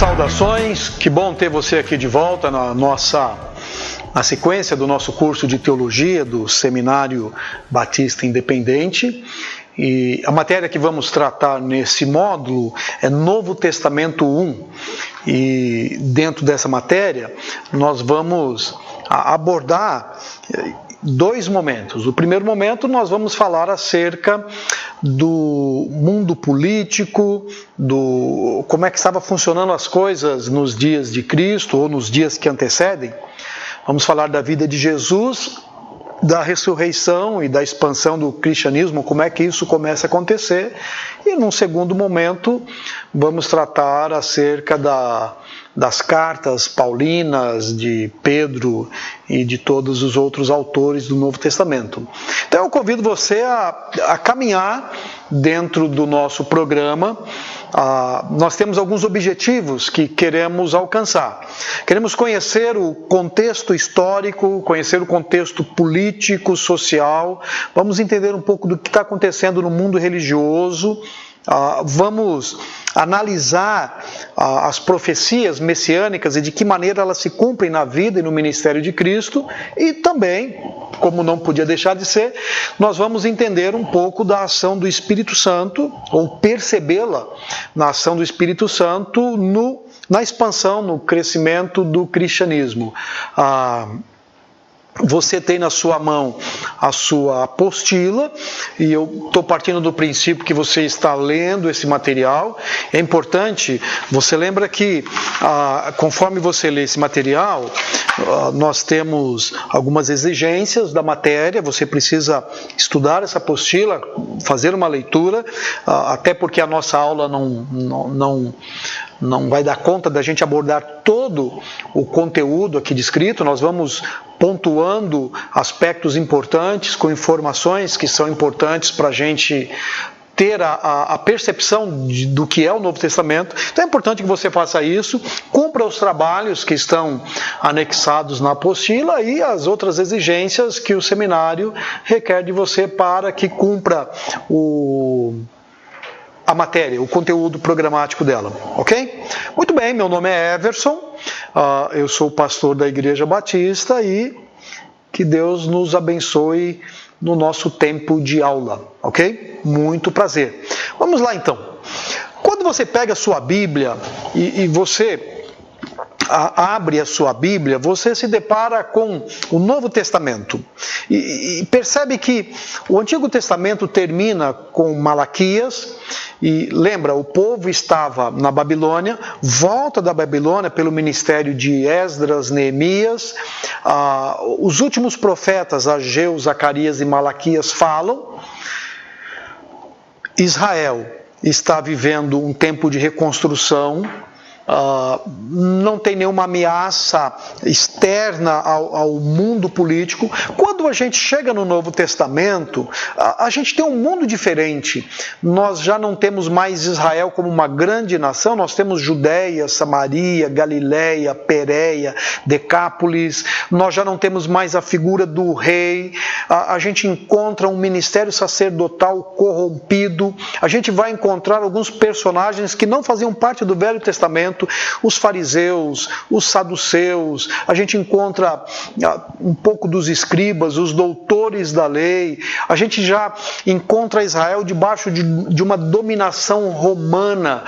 Saudações, que bom ter você aqui de volta na sequência do nosso curso de Teologia do Seminário Batista Independente. E a matéria que vamos tratar nesse módulo é Novo Testamento 1. E dentro dessa matéria nós vamos abordar dois momentos. O primeiro momento nós vamos falar acerca do mundo político, como é que estava funcionando as coisas nos dias de Cristo ou nos dias que antecedem. Vamos falar da vida de Jesus, da ressurreição e da expansão do cristianismo, como é que isso começa a acontecer. E num segundo momento vamos tratar acerca das cartas paulinas de Pedro e de todos os outros autores do Novo Testamento. Então eu convido você a caminhar dentro do nosso programa. Nós temos alguns objetivos que queremos alcançar. Queremos conhecer o contexto histórico, conhecer o contexto político, social. Vamos entender um pouco do que está acontecendo no mundo religioso. Vamos analisar as profecias messiânicas e de que maneira elas se cumprem na vida e no ministério de Cristo. E também, como não podia deixar de ser, nós vamos entender um pouco da ação do Espírito Santo, ou percebê-la na ação do Espírito Santo na expansão, no crescimento do cristianismo. Você tem na sua mão a sua apostila, e eu estou partindo do princípio que você está lendo esse material. É importante, você lembra que conforme você lê esse material, nós temos algumas exigências da matéria. Você precisa estudar essa apostila, fazer uma leitura, até porque a nossa aula não vai dar conta da gente abordar todo o conteúdo aqui descrito. Nós vamos pontuando aspectos importantes, com informações que são importantes para a gente ter a percepção do que é o Novo Testamento. Então é importante que você faça isso, cumpra os trabalhos que estão anexados na apostila e as outras exigências que o seminário requer de você para que cumpra a matéria, o conteúdo programático dela, ok? Muito bem, meu nome é Everson, eu sou o pastor da Igreja Batista e que Deus nos abençoe no nosso tempo de aula, ok? Muito prazer. Vamos lá então. Quando você pega a sua Bíblia e você abre a sua Bíblia, você se depara com o Novo Testamento e percebe que o Antigo Testamento termina com Malaquias. E lembra, o povo estava na Babilônia, volta da Babilônia pelo ministério de Esdras, Neemias. Os últimos profetas, Ageu, Zacarias e Malaquias, falam. Israel está vivendo um tempo de reconstrução. Não tem nenhuma ameaça externa ao mundo político. Quando a gente chega no Novo Testamento, a gente tem um mundo diferente. Nós já não temos mais Israel como uma grande nação, nós temos Judéia, Samaria, Galiléia, Pérea, Decápolis. Nós já não temos mais a figura do rei. A gente encontra um ministério sacerdotal corrompido. A gente vai encontrar alguns personagens que não faziam parte do Velho Testamento, os fariseus, os saduceus. A gente encontra um pouco dos escribas, os doutores da lei. A gente já encontra Israel debaixo de uma dominação romana,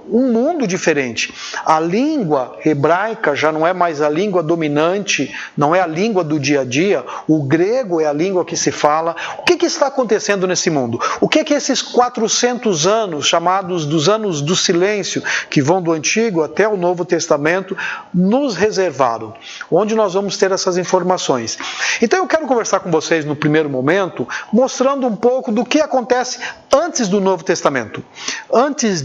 um mundo diferente. A língua hebraica já não é mais a língua dominante, não é a língua do dia a dia. O grego é a língua que se fala. O que está acontecendo nesse mundo? O que esses 400 anos, chamados dos anos do silêncio, que vão do Antigo até o Novo Testamento, nos reservaram? Onde nós vamos ter essas informações? Então eu quero conversar com vocês no primeiro momento, mostrando um pouco do que acontece antes do Novo Testamento, antes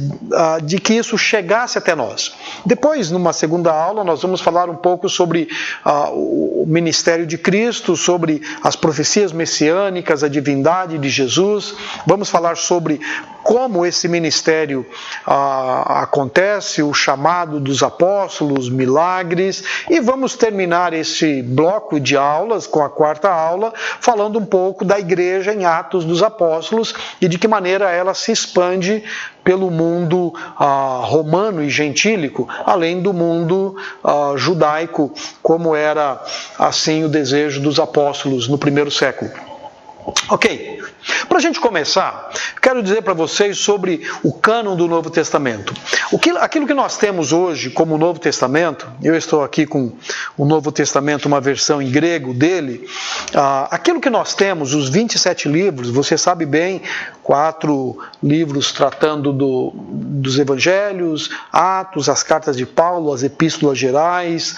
de que isso chegasse até nós. Depois, numa segunda aula, nós vamos falar um pouco sobre o ministério de Cristo, sobre as profecias messiânicas, a divindade de Jesus. Vamos falar sobre como esse ministério acontece, o chamado dos apóstolos, milagres, e vamos terminar esse bloco de aulas com a quarta aula, falando um pouco da igreja em Atos dos Apóstolos e de que maneira ela se expande pelo mundo romano e gentílico, além do mundo judaico, como era assim o desejo dos apóstolos no primeiro século. Ok, para a gente começar, quero dizer para vocês sobre o cânon do Novo Testamento. Aquilo que nós temos hoje como Novo Testamento, eu estou aqui com o Novo Testamento, uma versão em grego dele, aquilo que nós temos, os 27 livros, você sabe bem, 4 livros tratando dos evangelhos, Atos, as cartas de Paulo, as epístolas gerais,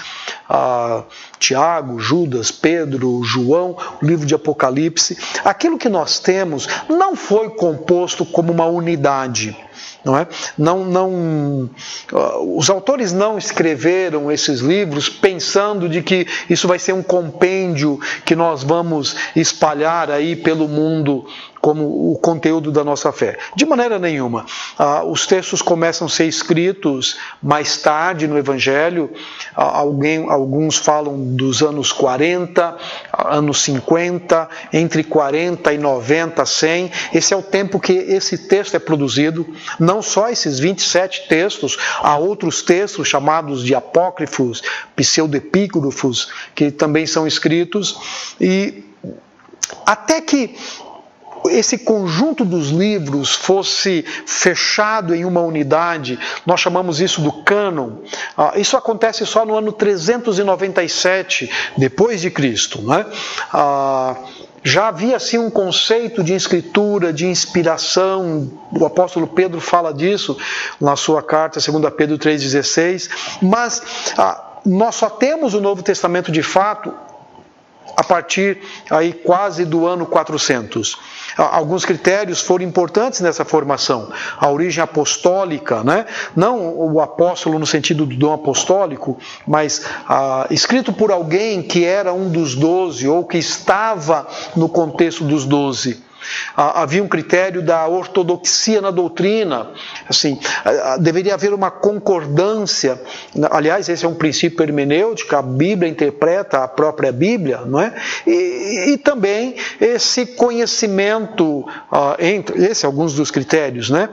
Tiago, Judas, Pedro, João, o livro de Apocalipse. Aquilo que nós temos não foi composto como uma unidade. Não é? Os autores não escreveram esses livros pensando de que isso vai ser um compêndio que nós vamos espalhar aí pelo mundo como o conteúdo da nossa fé. De maneira nenhuma. Os textos começam a ser escritos mais tarde no Evangelho. Alguns falam dos anos 40, anos 50, entre 40 e 90, 100. Esse é o tempo que esse texto é produzido. Não só esses 27 textos, há outros textos chamados de apócrifos, pseudepígrafos, que também são escritos. E até que esse conjunto dos livros fosse fechado em uma unidade, nós chamamos isso do cânon. Isso acontece só no ano 397 depois de Cristo, né? Já havia assim um conceito de escritura, de inspiração, o apóstolo Pedro fala disso na sua carta, 2 Pedro 3,16, mas nós só temos o Novo Testamento de fato a partir aí quase do ano 400. Alguns critérios foram importantes nessa formação. A origem apostólica, né? Não o apóstolo no sentido do dom apostólico, mas escrito por alguém que era um dos 12 ou que estava no contexto dos 12. Havia um critério da ortodoxia na doutrina, assim, deveria haver uma concordância. Aliás, esse é um princípio hermenêutico, a Bíblia interpreta a própria Bíblia, não é? E também esse conhecimento, esses são alguns dos critérios, né?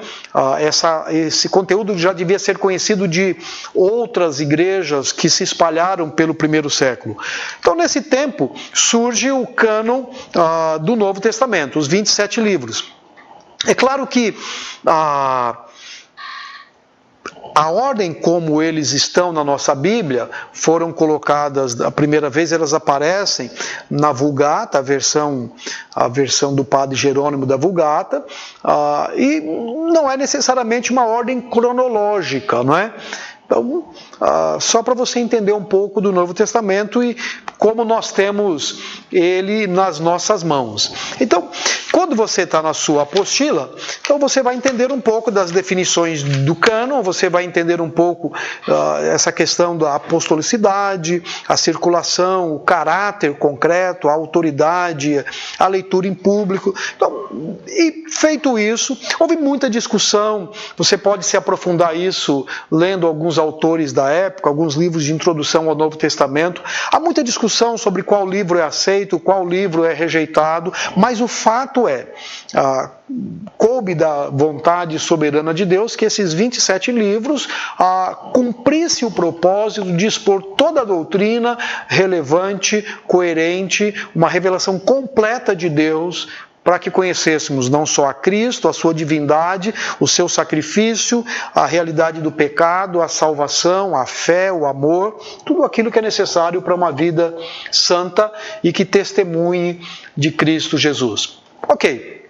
Esse conteúdo já devia ser conhecido de outras igrejas que se espalharam pelo primeiro século. Então, nesse tempo, surge o cânon do Novo Testamento, os 27 livros. É claro que a ordem como eles estão na nossa Bíblia foram colocadas, a primeira vez elas aparecem na Vulgata, a versão do padre Jerônimo da Vulgata, e não é necessariamente uma ordem cronológica, não é? Então, só para você entender um pouco do Novo Testamento e como nós temos ele nas nossas mãos. Então, quando você está na sua apostila, então você vai entender um pouco das definições do cânon, você vai entender um pouco essa questão da apostolicidade, a circulação, o caráter concreto, a autoridade, a leitura em público. Então, e feito isso, houve muita discussão, você pode se aprofundar isso lendo alguns autores da época, alguns livros de introdução ao Novo Testamento. Há muita discussão sobre qual livro é aceito, qual livro é rejeitado, mas o fato coube da vontade soberana de Deus que esses 27 livros cumprissem o propósito de expor toda a doutrina relevante, coerente, uma revelação completa de Deus, para que conhecêssemos não só a Cristo, a sua divindade, o seu sacrifício, a realidade do pecado, a salvação, a fé, o amor, tudo aquilo que é necessário para uma vida santa e que testemunhe de Cristo Jesus. Ok.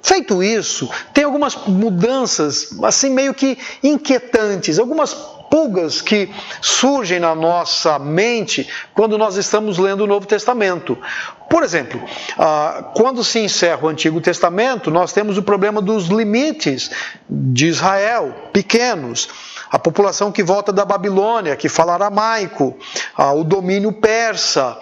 Feito isso, tem algumas mudanças assim meio que inquietantes, algumas pulgas que surgem na nossa mente quando nós estamos lendo o Novo Testamento. Por exemplo, quando se encerra o Antigo Testamento, nós temos o problema dos limites de Israel, pequenos, a população que volta da Babilônia, que fala aramaico, o domínio persa,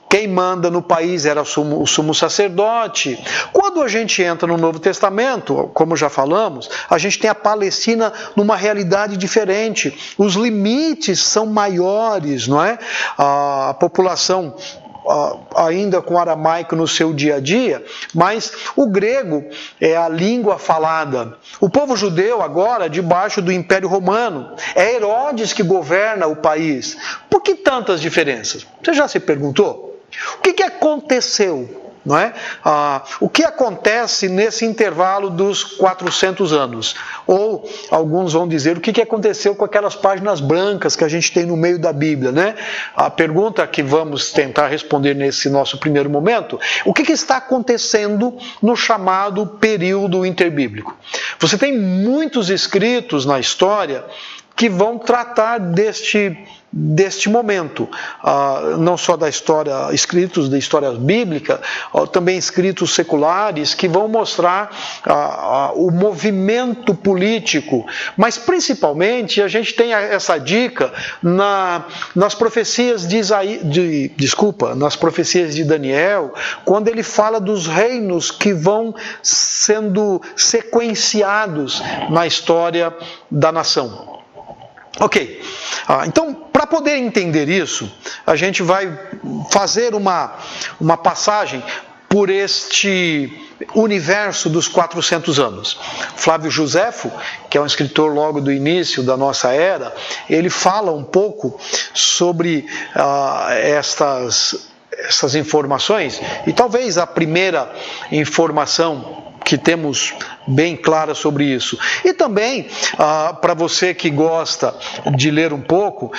quem manda no país era o sumo sacerdote. Quando a gente entra no Novo Testamento, como já falamos, a gente tem a Palestina numa realidade diferente. Os limites são maiores, não é? A população ainda com aramaico no seu dia a dia, mas o grego é a língua falada. O povo judeu agora debaixo do Império Romano, é Herodes que governa o país. Por que tantas diferenças? Você já se perguntou? O que aconteceu? Não é? O que acontece nesse intervalo dos 400 anos? Ou alguns vão dizer o que aconteceu com aquelas páginas brancas que a gente tem no meio da Bíblia, né? A pergunta que vamos tentar responder nesse nosso primeiro momento: o que está acontecendo no chamado período interbíblico? Você tem muitos escritos na história que vão tratar deste momento, não só da história, escritos da história bíblica, também escritos seculares que vão mostrar o movimento político, mas principalmente a gente tem essa dica nas profecias nas profecias de Daniel, quando ele fala dos reinos que vão sendo sequenciados na história da nação. Ok, então para poder entender isso, a gente vai fazer uma passagem por este universo dos 400 anos. Flávio Joséfo, que é um escritor logo do início da nossa era, ele fala um pouco sobre essas informações, e talvez a primeira informação que temos bem clara sobre isso. E também, para você que gosta de ler um pouco,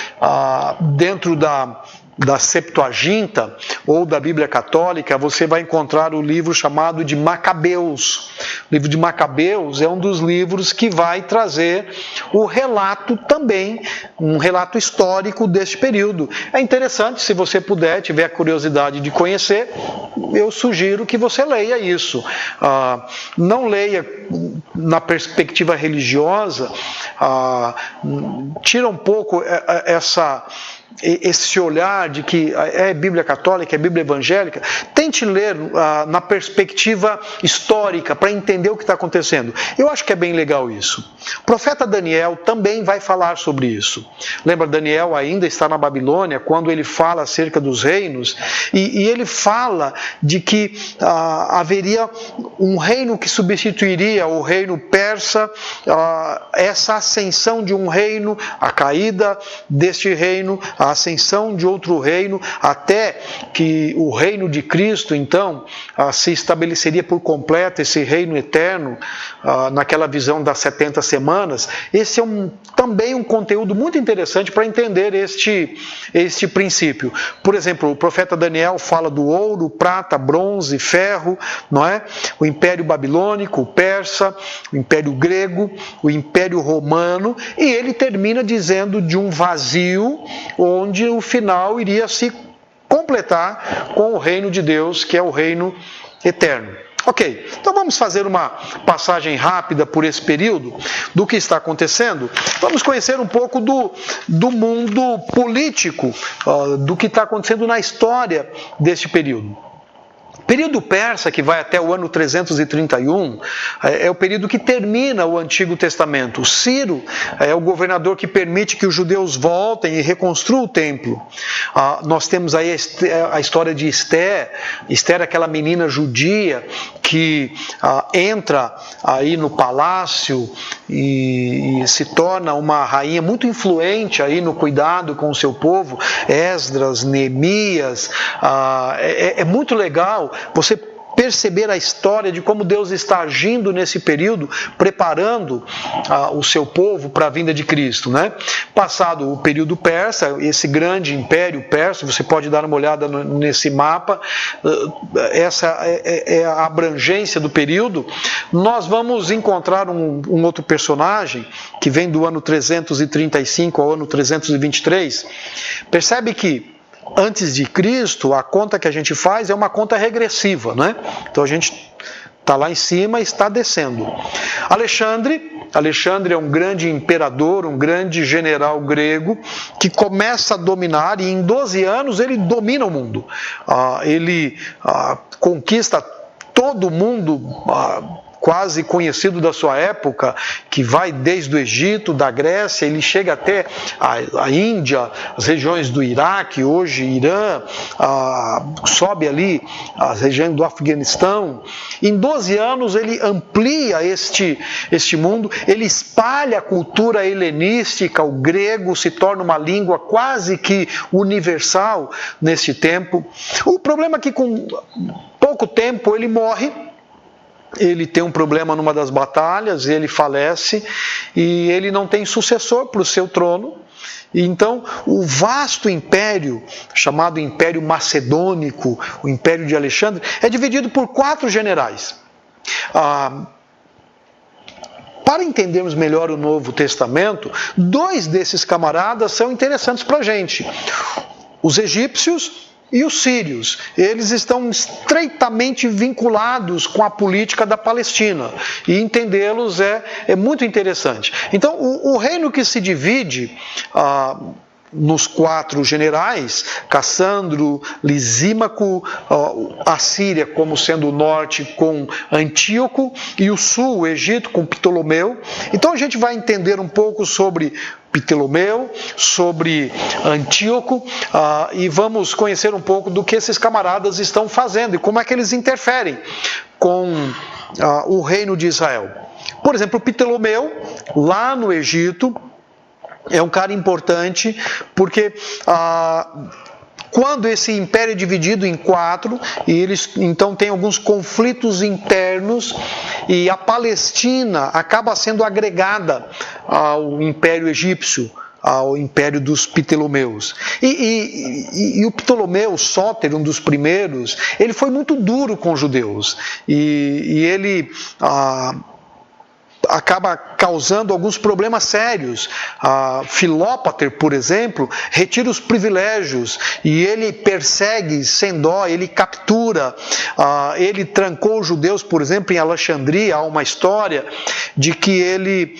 dentro da Septuaginta ou da Bíblia Católica, você vai encontrar o livro chamado de Macabeus. O livro de Macabeus é um dos livros que vai trazer o relato também, um relato histórico deste período. É interessante, se você puder, tiver a curiosidade de conhecer, eu sugiro que você leia isso. Não leia na perspectiva religiosa, tira um pouco esse olhar de que é Bíblia católica, é Bíblia evangélica. Tente ler na perspectiva histórica para entender o que está acontecendo. Eu acho que é bem legal isso. O profeta Daniel também vai falar sobre isso. Lembra, Daniel ainda está na Babilônia quando ele fala acerca dos reinos, e ele fala de que haveria um reino que substituiria o reino persa, essa ascensão de um reino, a caída deste reino, a ascensão de outro reino, até que o reino de Cristo, então, se estabeleceria por completo, esse reino eterno, naquela visão das 70 semanas. Esse é também um conteúdo muito interessante para entender este princípio. Por exemplo, o profeta Daniel fala do ouro, prata, bronze, ferro, não é? O Império Babilônico, o persa, o Império Grego, o Império Romano, e ele termina dizendo de um vazio onde o final iria se completar com o reino de Deus, que é o reino eterno. Ok, então vamos fazer uma passagem rápida por esse período, do que está acontecendo. Vamos conhecer um pouco do mundo político, do que está acontecendo na história deste período. O período persa, que vai até o ano 331, é o período que termina o Antigo Testamento. O Ciro é o governador que permite que os judeus voltem e reconstruam o templo. Nós temos aí a história de Esther. Esther, aquela menina judia que entra aí no palácio e se torna uma rainha muito influente aí no cuidado com o seu povo. Esdras, Neemias, é muito legal você perceber a história de como Deus está agindo nesse período, preparando o seu povo para a vinda de Cristo, né? Passado o período persa, esse grande império persa, você pode dar uma olhada nesse mapa, essa é a abrangência do período. Nós vamos encontrar um outro personagem que vem do ano 335 ao ano 323. Percebe que antes de Cristo, a conta que a gente faz é uma conta regressiva, né? Então a gente está lá em cima e está descendo. Alexandre é um grande imperador, um grande general grego, que começa a dominar, e em 12 anos ele domina o mundo. Ele conquista todo o mundo, quase conhecido da sua época, que vai desde o Egito, da Grécia, ele chega até a Índia, as regiões do Iraque, hoje Irã, sobe ali as regiões do Afeganistão. Em 12 anos ele amplia este mundo, ele espalha a cultura helenística, o grego se torna uma língua quase que universal nesse tempo. O problema é que com pouco tempo ele morre. Ele tem um problema numa das batalhas, ele falece e ele não tem sucessor para o seu trono. E então, o vasto império, chamado Império Macedônico, o Império de Alexandre, é dividido por 4 generais. Para entendermos melhor o Novo Testamento, 2 desses camaradas são interessantes para a gente. Os egípcios e os sírios, eles estão estreitamente vinculados com a política da Palestina, e entendê-los é muito interessante. Então, o reino que se divide nos 4 generais, Cassandro, Lisímaco, a Síria como sendo o norte com Antíoco, e o sul, o Egito, com Ptolomeu. Então a gente vai entender um pouco sobre Ptolomeu, sobre Antíoco, e vamos conhecer um pouco do que esses camaradas estão fazendo e como é que eles interferem com o reino de Israel. Por exemplo, Ptolomeu, lá no Egito, é um cara importante porque quando esse império é dividido em 4, e eles então têm alguns conflitos internos, e a Palestina acaba sendo agregada ao Império Egípcio, ao Império dos Ptolomeus. E o Ptolomeu, Sóter, um dos primeiros, ele foi muito duro com os judeus, e ele acaba causando alguns problemas sérios. Filópater, por exemplo, retira os privilégios e ele persegue sem dó, ele captura, ele trancou os judeus, por exemplo, em Alexandria. Há uma história de que ele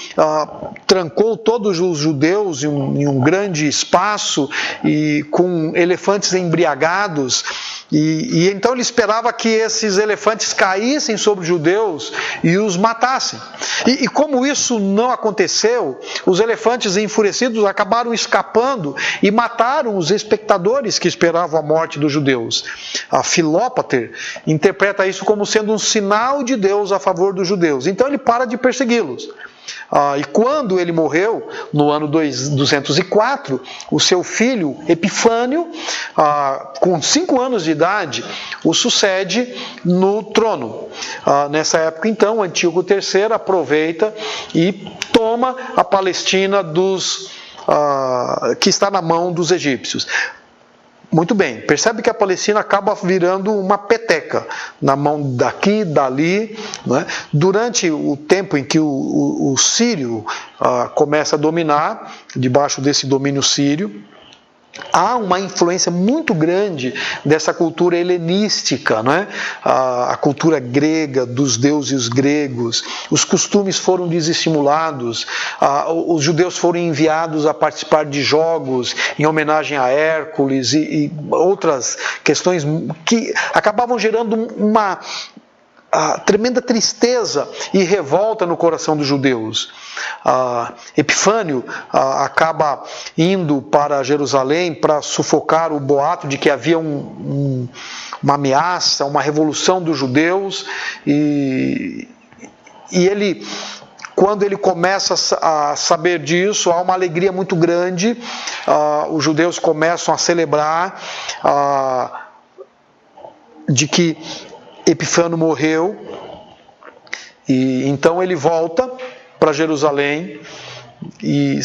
trancou todos os judeus em um grande espaço e com elefantes embriagados. E então ele esperava que esses elefantes caíssem sobre os judeus e os matassem. E como isso não aconteceu, os elefantes enfurecidos acabaram escapando e mataram os espectadores que esperavam a morte dos judeus. A Filópater interpreta isso como sendo um sinal de Deus a favor dos judeus. Então ele para de persegui-los. E quando ele morreu, no ano 204, o seu filho Epifânio, com 5 anos de idade, o sucede no trono. Nessa época, então, Antíoco III aproveita e toma a Palestina que está na mão dos egípcios. Muito bem, percebe que a Palestina acaba virando uma peteca na mão daqui, dali, né? Durante o tempo em que o sírio começa a dominar, debaixo desse domínio sírio, há uma influência muito grande dessa cultura helenística, né? A cultura grega, dos deuses gregos. Os costumes foram desestimulados, os judeus foram enviados a participar de jogos em homenagem a Hércules e outras questões que acabavam gerando uma tremenda tristeza e revolta no coração dos judeus. Epifânio acaba indo para Jerusalém para sufocar o boato de que havia uma ameaça, uma revolução dos judeus, e ele, quando ele começa a saber disso, há uma alegria muito grande, os judeus começam a celebrar de que Epifânio morreu, e então ele volta para Jerusalém, e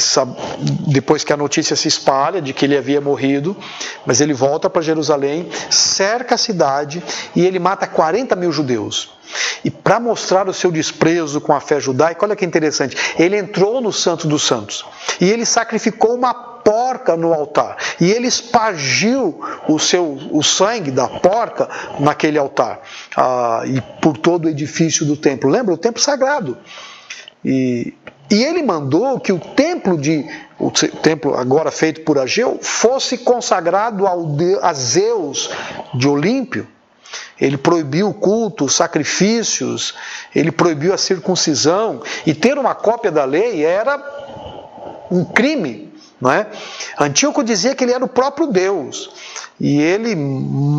depois que a notícia se espalha de que ele havia morrido, mas ele volta para Jerusalém, cerca a cidade e ele mata 40 mil judeus. E para mostrar o seu desprezo com a fé judaica, olha que interessante, ele entrou no Santo dos Santos e ele sacrificou uma porca no altar, e ele espargiu o sangue da porca naquele altar, e por todo o edifício do templo. Lembra? O templo sagrado. E ele mandou que o templo agora feito por Ageu fosse consagrado a Zeus de Olímpio. Ele proibiu o culto, os sacrifícios, ele proibiu a circuncisão, e ter uma cópia da lei era um crime, não é? Antíoco dizia que ele era o próprio Deus, e ele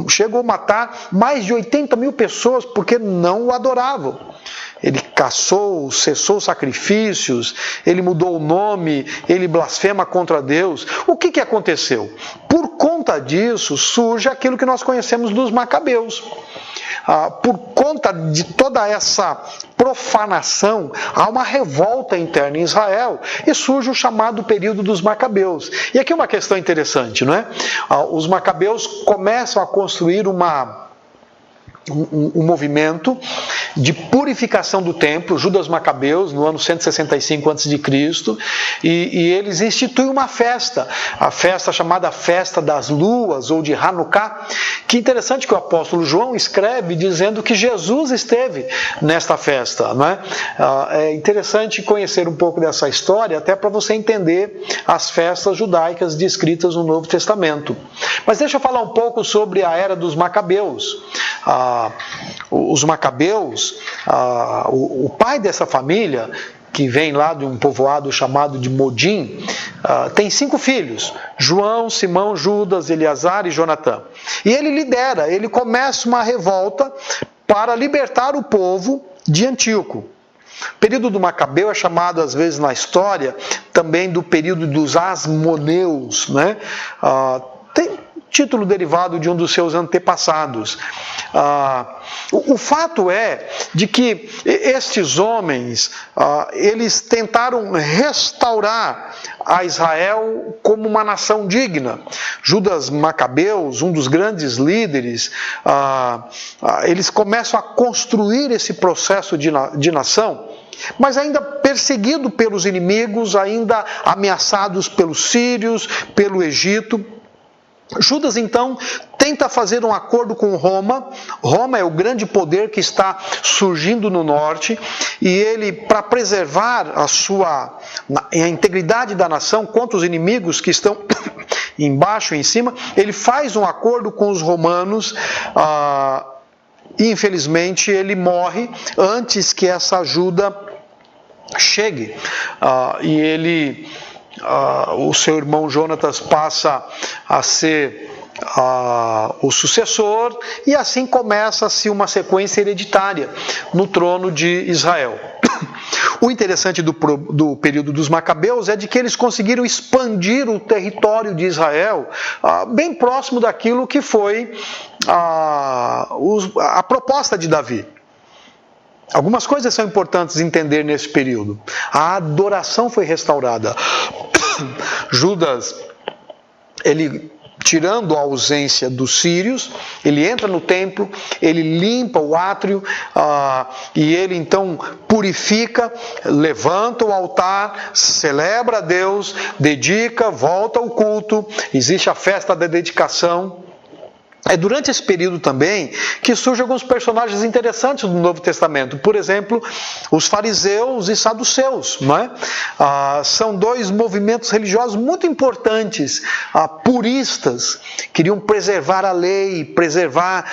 chegou a matar mais de 80 mil pessoas porque não o adoravam. Ele caçou, cessou sacrifícios, ele mudou o nome, ele blasfema contra Deus. O que aconteceu? Por conta disso surge aquilo que nós conhecemos dos Macabeus. Por conta de toda essa profanação, há uma revolta interna em Israel e surge o chamado período dos Macabeus. E aqui uma questão interessante, não é? Os Macabeus começam a construir um movimento de purificação do templo, Judas Macabeus, no ano 165 a.C., e eles instituem uma festa, a festa chamada Festa das Luas, ou de Hanukkah. Que interessante que o apóstolo João escreve dizendo que Jesus esteve nesta festa, não é? É interessante conhecer um pouco dessa história, até para você entender as festas judaicas descritas no Novo Testamento. Mas deixa eu falar um pouco sobre a era dos Macabeus. Os Macabeus, o pai dessa família, que vem lá de um povoado chamado de Modim, tem 5 filhos: João, Simão, Judas, Eleazar e Jonatã. E ele começa uma revolta para libertar o povo de Antíoco. O período do Macabeu é chamado, às vezes, na história, também do período dos Asmoneus, né? Tem título derivado de um dos seus antepassados. O fato é de que estes homens, eles tentaram restaurar a Israel como uma nação digna. Judas Macabeus, um dos grandes líderes, eles começam a construir esse processo de nação, mas ainda perseguido pelos inimigos, ainda ameaçados pelos sírios, pelo Egito. Judas, então, tenta fazer um acordo com Roma. Roma é o grande poder que está surgindo no norte, e ele, para preservar a integridade da nação contra os inimigos que estão embaixo e em cima, ele faz um acordo com os romanos, e infelizmente ele morre antes que essa ajuda chegue. O seu irmão Jonatas passa a ser o sucessor, e assim começa-se uma sequência hereditária no trono de Israel. O interessante do período dos Macabeus é de que eles conseguiram expandir o território de Israel bem próximo daquilo que foi a proposta de Davi. Algumas coisas são importantes entender nesse período. A adoração foi restaurada. Judas, ele, tirando a ausência dos sírios, ele entra no templo, ele limpa o átrio, e ele então purifica, levanta o altar, celebra a Deus, dedica, volta ao culto, existe a festa da dedicação. É durante esse período também que surgem alguns personagens interessantes do Novo Testamento. Por exemplo, os fariseus e saduceus, não é? São 2 movimentos religiosos muito importantes, puristas, queriam preservar a lei, preservar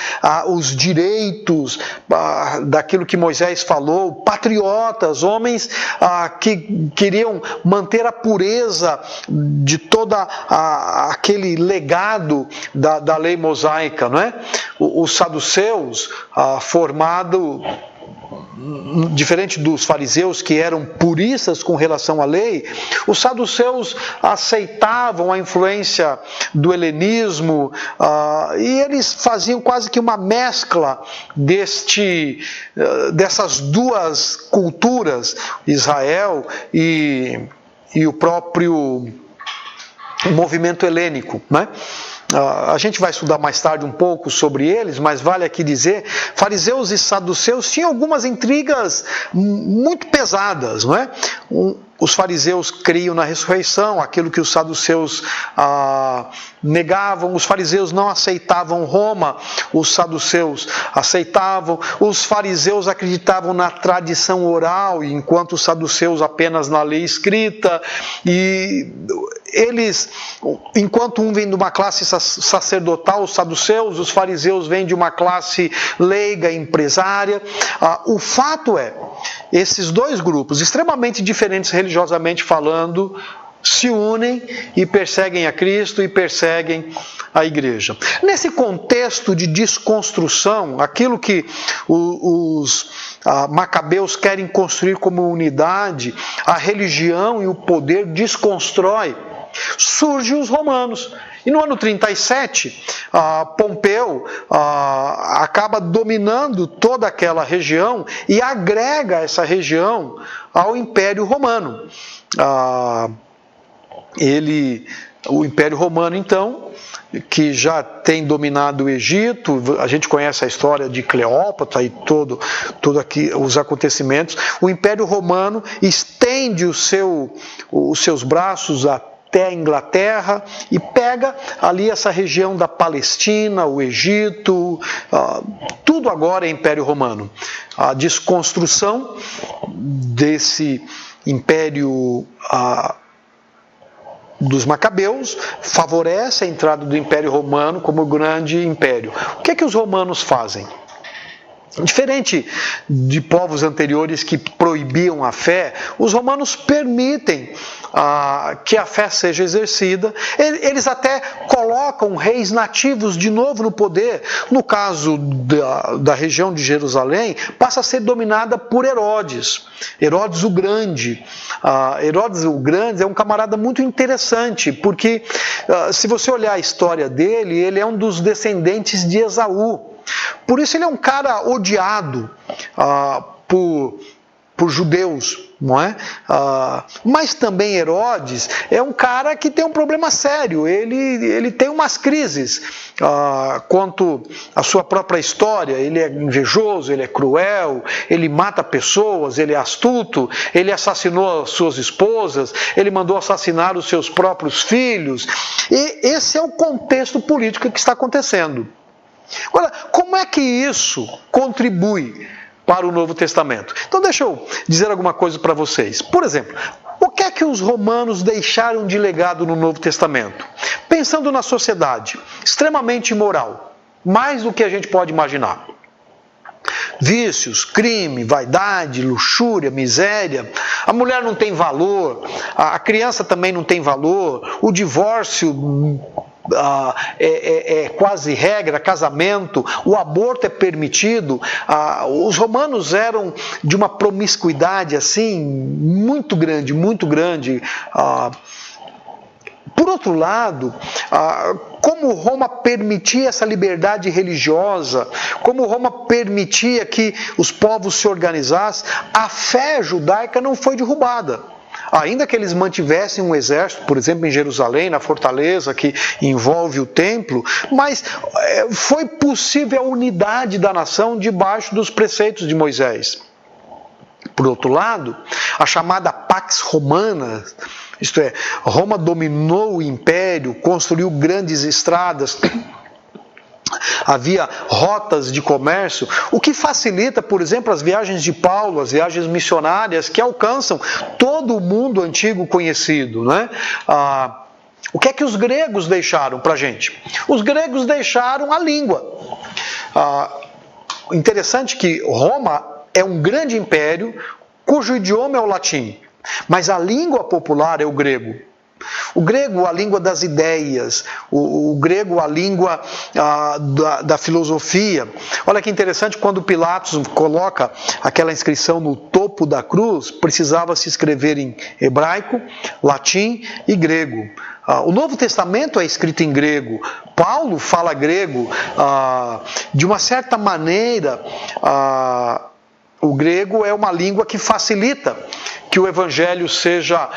os direitos daquilo que Moisés falou, patriotas, homens que queriam manter a pureza de todo aquele legado da lei mosaica. Não é? Os saduceus, formado diferente dos fariseus que eram puristas com relação à lei, os saduceus aceitavam a influência do helenismo e eles faziam quase que uma mescla dessas duas culturas, Israel e o próprio movimento helênico, né? A gente vai estudar mais tarde um pouco sobre eles, mas vale aqui dizer, fariseus e saduceus tinham algumas intrigas muito pesadas, não é? Os fariseus criam na ressurreição, aquilo que os saduceus negavam. Os fariseus não aceitavam Roma, os saduceus aceitavam. Os fariseus acreditavam na tradição oral, enquanto os saduceus apenas na lei escrita. E eles, enquanto um vem de uma classe sacerdotal, os saduceus, os fariseus vêm de uma classe leiga, empresária. O fato é, esses dois grupos, extremamente diferentes religiosamente falando, se unem e perseguem a Cristo e perseguem a igreja. Nesse contexto de desconstrução, aquilo que os macabeus querem construir como unidade, a religião e o poder desconstrói. Surgem os romanos. E no ano 37, Pompeu acaba dominando toda aquela região e agrega essa região ao Império Romano. O Império Romano, então, que já tem dominado o Egito, a gente conhece a história de Cleópatra e todo aqui, os acontecimentos. O Império Romano estende os seus braços até a Inglaterra e pega ali essa região da Palestina, o Egito, tudo agora é Império Romano. A desconstrução desse Império dos macabeus favorece a entrada do Império Romano como grande império. O que é que os romanos fazem? Diferente de povos anteriores que proibiam a fé, os romanos permitem que a fé seja exercida. Eles até colocam reis nativos de novo no poder. No caso da região de Jerusalém, passa a ser dominada por Herodes. Herodes o Grande. Herodes o Grande é um camarada muito interessante, porque se você olhar a história dele, ele é um dos descendentes de Esaú. Por isso ele é um cara odiado por judeus, não é? Mas também Herodes é um cara que tem um problema sério. Ele tem umas crises quanto à sua própria história. Ele é invejoso, ele é cruel, ele mata pessoas, ele é astuto, ele assassinou as suas esposas, ele mandou assassinar os seus próprios filhos. E esse é o contexto político que está acontecendo. Agora, como é que isso contribui para o Novo Testamento? Então deixa eu dizer alguma coisa para vocês. Por exemplo, o que é que os romanos deixaram de legado no Novo Testamento? Pensando na sociedade extremamente imoral, mais do que a gente pode imaginar. Vícios, crime, vaidade, luxúria, miséria. A mulher não tem valor, a criança também não tem valor, o divórcio é quase regra, casamento, o aborto é permitido. Os romanos eram de uma promiscuidade assim muito grande, muito grande. Por outro lado, como Roma permitia essa liberdade religiosa, como Roma permitia que os povos se organizassem, a fé judaica não foi derrubada. Ainda que eles mantivessem um exército, por exemplo, em Jerusalém, na fortaleza que envolve o templo, mas foi possível a unidade da nação debaixo dos preceitos de Moisés. Por outro lado, a chamada Pax Romana, isto é, Roma dominou o império, construiu grandes estradas, havia rotas de comércio, o que facilita, por exemplo, as viagens de Paulo, as viagens missionárias que alcançam todo o mundo antigo conhecido, né? O que é que os gregos deixaram para a gente? Os gregos deixaram a língua. Interessante que Roma é um grande império cujo idioma é o latim, mas a língua popular é o grego. O grego, a língua das ideias. O grego, a língua da filosofia. Olha que interessante, quando Pilatos coloca aquela inscrição no topo da cruz, precisava se escrever em hebraico, latim e grego. O Novo Testamento é escrito em grego. Paulo fala grego. De uma certa maneira, o grego é uma língua que facilita que o evangelho seja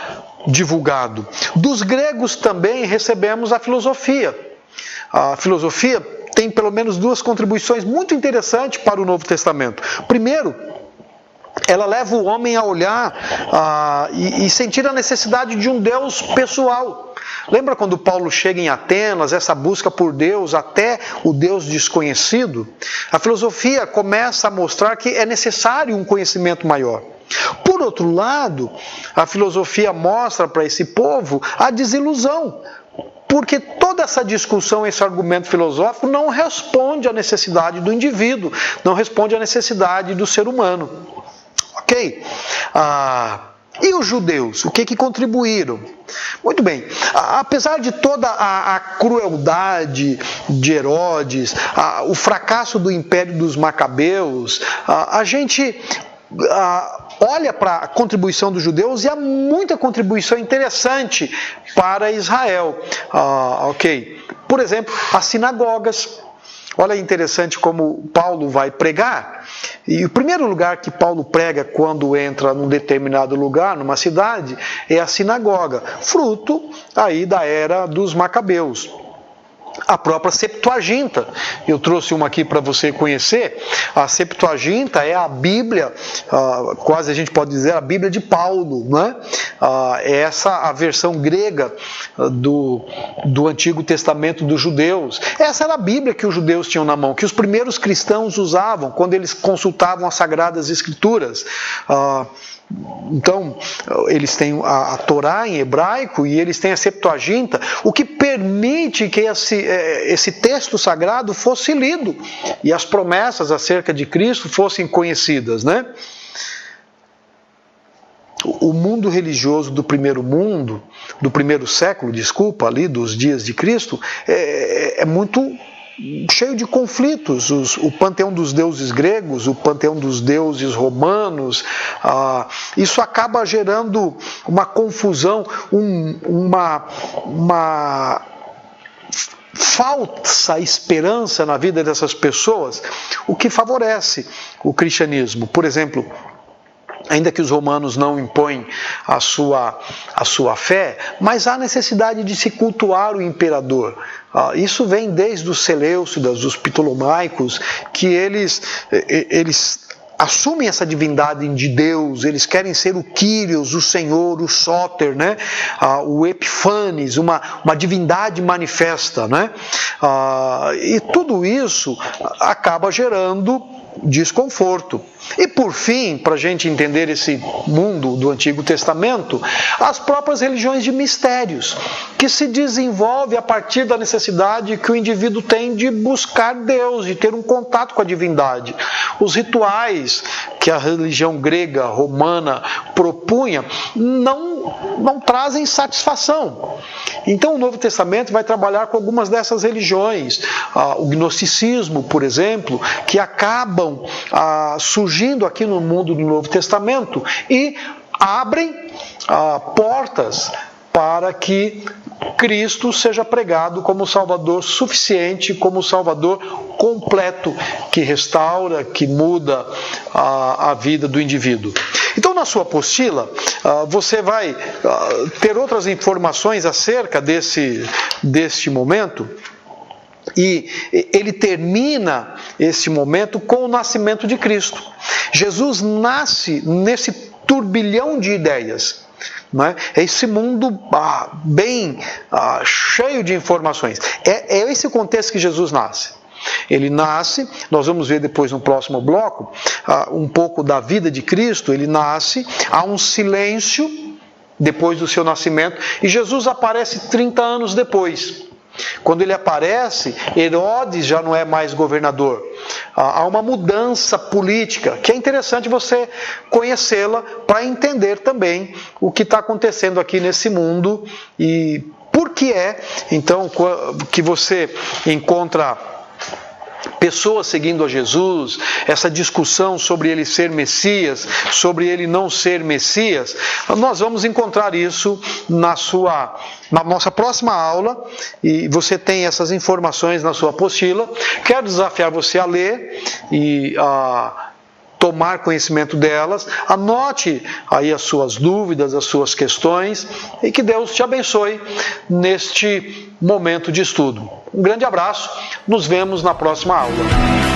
divulgado. Dos gregos também recebemos a filosofia. A filosofia tem pelo menos duas contribuições muito interessantes para o Novo Testamento. Primeiro, ela leva o homem a olhar e sentir a necessidade de um Deus pessoal. Lembra quando Paulo chega em Atenas, essa busca por Deus, até o Deus desconhecido? A filosofia começa a mostrar que é necessário um conhecimento maior. Por outro lado, a filosofia mostra para esse povo a desilusão, porque toda essa discussão, esse argumento filosófico não responde à necessidade do indivíduo, não responde à necessidade do ser humano. Ok? E os judeus, o que contribuíram? Muito bem, apesar de toda a crueldade de Herodes, o fracasso do Império dos Macabeus, a gente olha para a contribuição dos judeus e há muita contribuição interessante para Israel. Ok? Por exemplo, as sinagogas. Olha interessante como Paulo vai pregar. E o primeiro lugar que Paulo prega quando entra num determinado lugar, numa cidade, é a sinagoga, fruto aí da era dos Macabeus. A própria Septuaginta, eu trouxe uma aqui para você conhecer. A Septuaginta é a Bíblia, quase a gente pode dizer a Bíblia de Paulo, né? É essa a versão grega do Antigo Testamento dos judeus. Essa era a Bíblia que os judeus tinham na mão, que os primeiros cristãos usavam quando eles consultavam as Sagradas Escrituras. Então, eles têm a Torá em hebraico e eles têm a Septuaginta, o que permite que esse texto sagrado fosse lido e as promessas acerca de Cristo fossem conhecidas, né? O mundo religioso do primeiro século, ali dos dias de Cristo, é muito cheio de conflitos. O panteão dos deuses gregos, o panteão dos deuses romanos, isso acaba gerando uma confusão, uma falsa esperança na vida dessas pessoas, o que favorece o cristianismo. Por exemplo, ainda que os romanos não impõem a sua fé, mas há necessidade de se cultuar o imperador. Isso vem desde os Seleucidas, os Ptolomaicos, que eles assumem essa divindade de Deus, eles querem ser o Kyrios, o Senhor, o Sóter, né? O Epifanes, uma divindade manifesta, né? E tudo isso acaba gerando desconforto. E por fim, para a gente entender esse mundo do Antigo Testamento, as próprias religiões de mistérios, que se desenvolve a partir da necessidade que o indivíduo tem de buscar Deus, de ter um contato com a divindade. Os rituais que a religião grega, romana propunha não trazem satisfação. Então o Novo Testamento vai trabalhar com algumas dessas religiões. O gnosticismo, por exemplo, que acabam surgindo aqui no mundo do Novo Testamento e abrem portas para que Cristo seja pregado como Salvador suficiente, como Salvador completo, que restaura, que muda a vida do indivíduo. Então, na sua apostila, você vai ter outras informações acerca deste momento, e ele termina esse momento com o nascimento de Cristo. Jesus nasce nesse turbilhão de ideias. É esse mundo bem cheio de informações. É esse contexto que Jesus nasce. Ele nasce, nós vamos ver depois no próximo bloco, um pouco da vida de Cristo. Ele nasce, há um silêncio depois do seu nascimento, e Jesus aparece 30 anos depois. Quando ele aparece, Herodes já não é mais governador. Há uma mudança política, que é interessante você conhecê-la para entender também o que está acontecendo aqui nesse mundo e por que é, então, que você encontra pessoas seguindo a Jesus, essa discussão sobre ele ser Messias, sobre ele não ser Messias. Nós vamos encontrar isso na nossa próxima aula, e você tem essas informações na sua apostila. Quero desafiar você a ler e a tomar conhecimento delas, anote aí as suas dúvidas, as suas questões, e que Deus te abençoe neste momento de estudo. Um grande abraço, nos vemos na próxima aula.